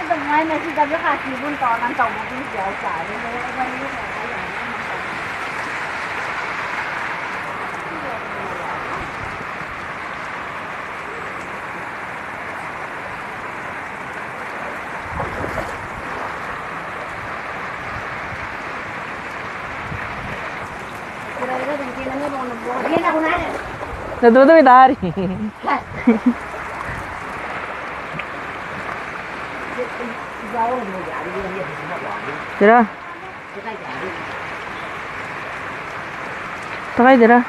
tầm ngay này thì ta biết là chỉ buôn to đang trồng một cái dẻo chả đến đây quay như thế này. Natutuwi tari. Tira. Takay tira.